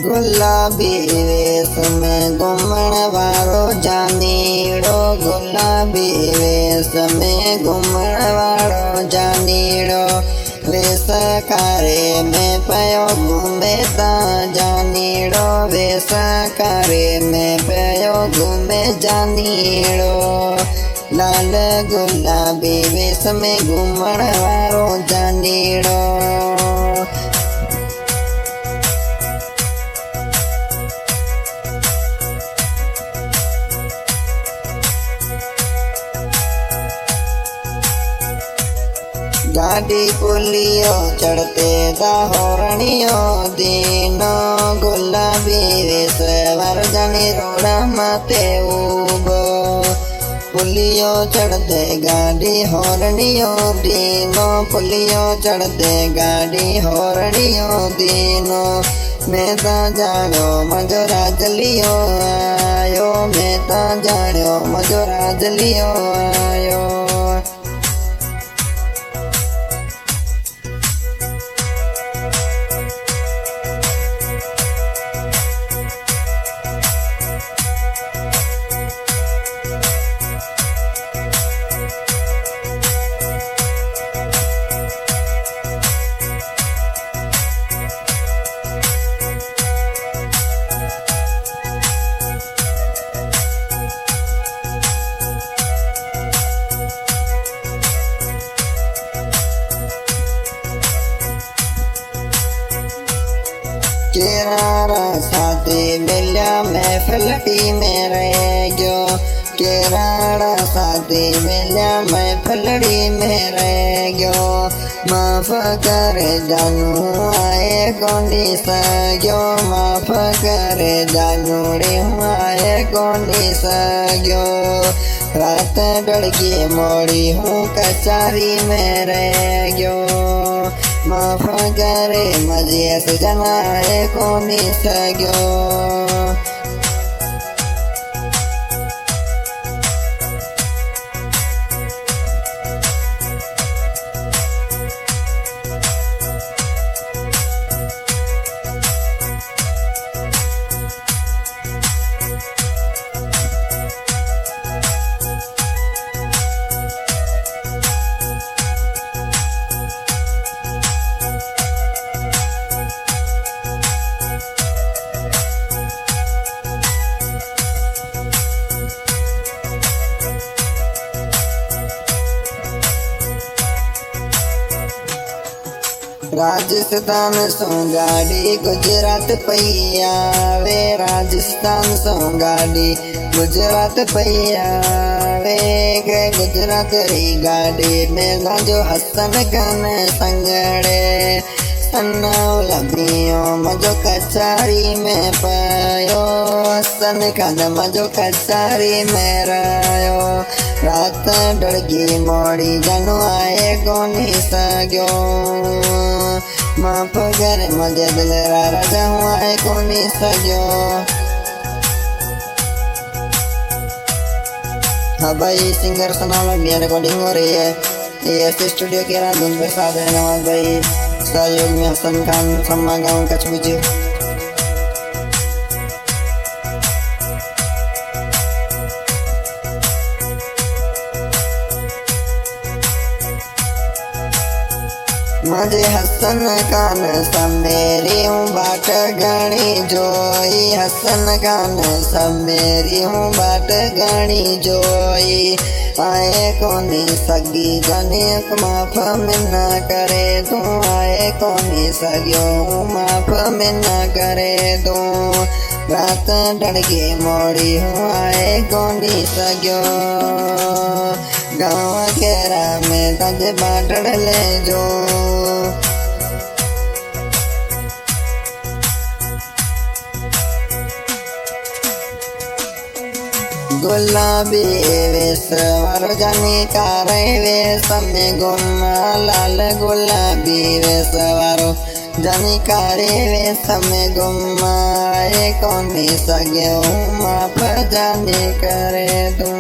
गुलाबी वेश में घुमण वारो जानीड़ो, गुलाबी वेश में घुमण वारो जानीड़ो, वेश कारे में पयो घूमे ता जानीड़ो, वेश कारे में पयो घूमे जानीड़ो। लाल गुलाबी वेश में घुमण वारो जानीड़ो। गाड़ी पुलियो चढ़ते दाहोरणियो दीनो, गुलाबी वेश वारो जानी रोड़ा माते उबो। पुलियो चढ़ते गाड़ी होरणियो दीनो, पुलियो चढ़ते गाड़ी होरणियो दीनो। मैं ता जानो मजो राज लियो आयो, मैं ता जानो मजो राज लियो आयो। केरारा साथी मिल्या महफिलटी में रह गयो, केरारा साथी मिल्या महफिलटी में रह गयो। माफ करे जानू आए कोनी सग्यो, माफ करे जानूड़ी आए कोनी सग्यो। रात डड़की मोड़ी हूँ कचारी में रह गयो, माफ करे मजे से जनाए कोनी सग्यो। राजस्थान सो गाड़ी गुजरात पैया वे, राजस्थान सो गाड़ी गुजरात पैया वे। गुजरात री गाड़ी में जो हसन खान संगड़े, सन्नाव लबियो मजो कचारी में पायो, हसन खान मजो कचारी में रायो। रात डड़गी मोड़ी जानू आए कोनी सग्यो, माफ करे मजे दिल राजा हूँ आए कोनी सग्यो। हाँ भाई, सिंगर सनाला भी रिकॉर्डिंग हो रही है। ये स्टूडियो के रात धुन पे साथ है नवाज भाई, सहयोग में हसन खान सम्मा गाँव कच्छ बुझे। मजे हसन खान सब मेरी हूँ बाट गणी जोई, हसन खान सब मेरी हूँ बाट गणी जोई। आए कोनी सगी जाने माफ मिन्ना करे तू, आए कोनी सगियो माफ मिन्ना करे तू। रात डड़गी मोड़ी हूँ आए कोनी सगियो, गाँव केरा में तज बाटड़ ले जो। गुलाबी वेश वारो जानी कारे वेश में घुमा, लाल गुलाबी वेश वारो जानी कारे वेश में घुमा। कोनी सग्यो माफ जानी करे तू।